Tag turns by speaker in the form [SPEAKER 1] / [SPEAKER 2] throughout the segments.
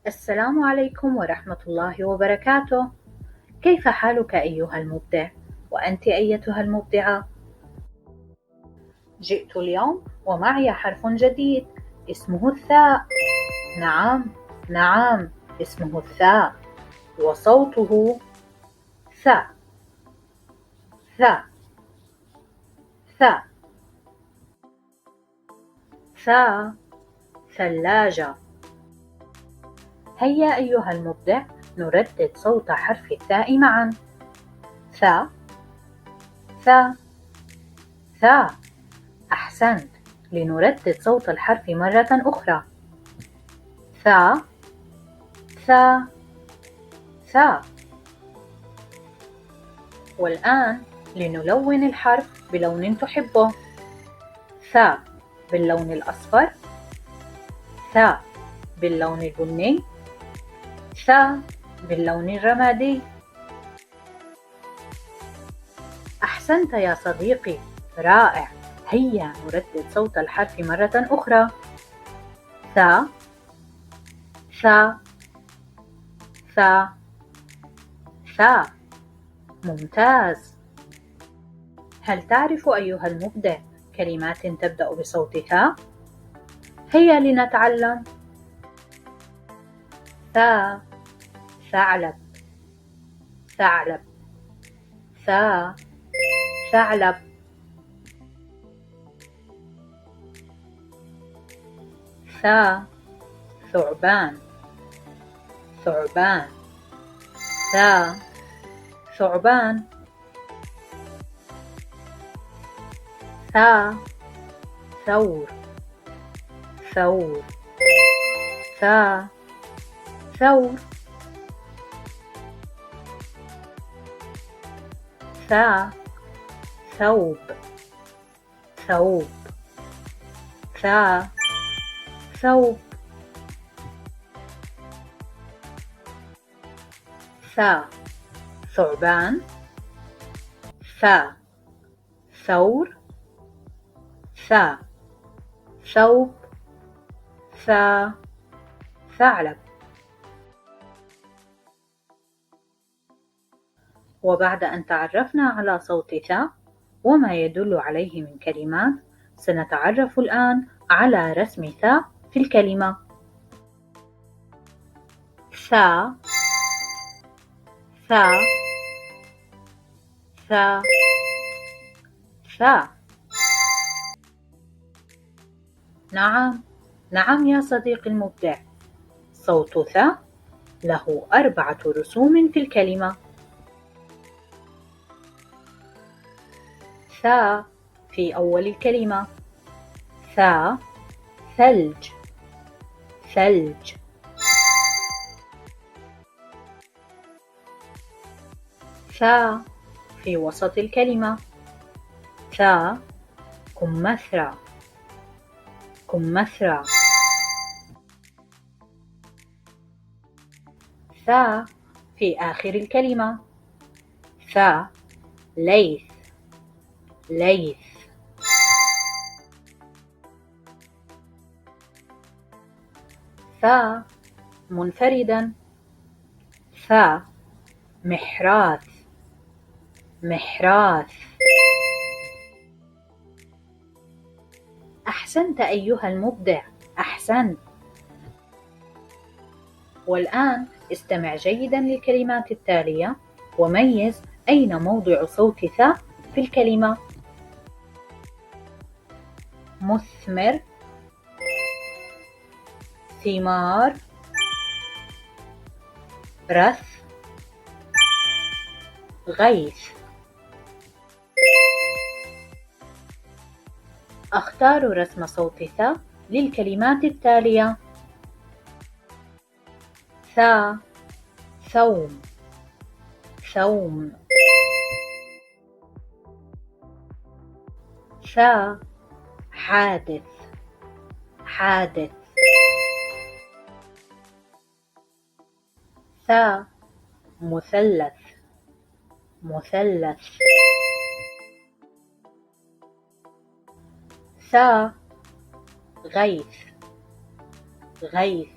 [SPEAKER 1] السلام عليكم ورحمة الله وبركاته. كيف حالك أيها المبدع؟ وأنت أيتها المبدعة؟ جئت اليوم ومعي حرف جديد اسمه الثاء. نعم، نعم، اسمه الثاء، وصوته ثاء ثاء ثاء. ثاء، ثلاجة. هيا أيها المبدع نردد صوت حرف الثاء معا. ثاء ثاء ثاء. أحسنت. لنردد صوت الحرف مرة أخرى. ثاء ثاء ثاء. والآن لنلون الحرف بلون تحبه. ثاء باللون الأصفر، ثاء باللون البني، ثاء باللون الرمادي. أحسنت يا صديقي، رائع. هيا نردد صوت الحرف مرة أخرى. ثاء ثاء ثاء ثاء. ممتاز. هل تعرف أيها المبدع كلمات تبدأ بصوت ثاء؟ هيا لنتعلم. ثاء، ثعلب، ثعلب، ثاء، ثعلب. ثاء، ثعبان، ثعبان، ثاء، ثعبان. ثاء، ثور، ثور، ثاء، ثور. ثاء، ثوب، ثوب، ثاء، ثوب. ثاء، ثعبان، ثاء، ثور، ثاء، ثوب، ثاء، ثعلب. وبعد أن تعرفنا على صوت ثاء وما يدل عليه من كلمات، سنتعرف الآن على رسم ثاء في الكلمة. ثاء، ثاء، ثاء، ثاء. نعم، نعم يا صديقي المبدع، صوت ثاء له 4 رسوم في الكلمة. ثاء في أول الكلمة. ثاء، ثلج، ثلج. ثاء في وسط الكلمة. ثاء، كمثرى، كمثرى. ثاء في آخر الكلمة. ثاء، ليث، ليث. ثاء منفردا. ثاء، محراث، محراث. أحسنت أيها المبدع، أحسنت. والآن استمع جيدا للكلمات التالية وميز أين موضع صوت ثاء في الكلمة. مثمر، ثمار، رث، غيث. أختار رسم صوت ثاء للكلمات التالية. ثاء، ثوم، ثوم. ثاء، حادث، حادث. ثاء، مثلث، مثلث. ثاء، غيث، غيث.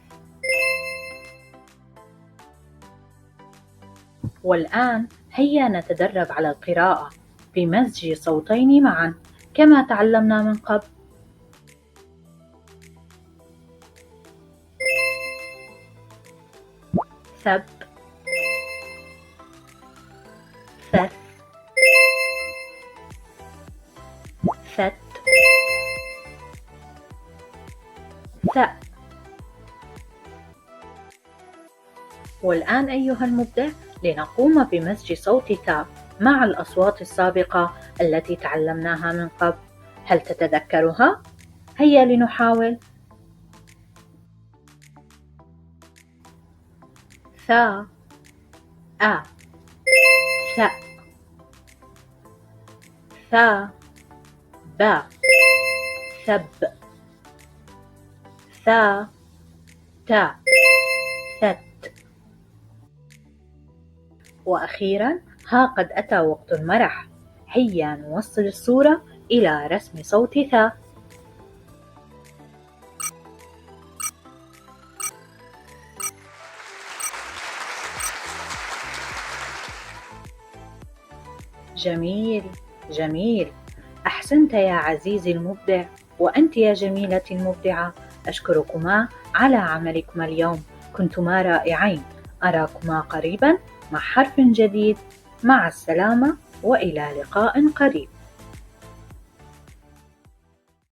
[SPEAKER 1] والآن هيا نتدرب على القراءة بمزج صوتين معا كما تعلمنا من قبل. ثب، ثث، ثت، ثأ. والآن أيها المبدع لنقوم بمزج صوت ث مع الأصوات السابقة التي تعلمناها من قبل. هل تتذكرها؟ هيا لنحاول. ث، أ، ثأ، ث، ب، ثب، ث، ت، ثت. وأخيرا ها قد أتى وقت المرح. هيا نوصل الصورة إلى رسم صوت ث. جميل جميل، أحسنت يا عزيزي المبدع، وأنت يا جميلتي المبدعة. أشكركما على عملكما اليوم، كنتما رائعين. أراكما قريبا مع حرف جديد. مع السلامة وإلى لقاء قريب.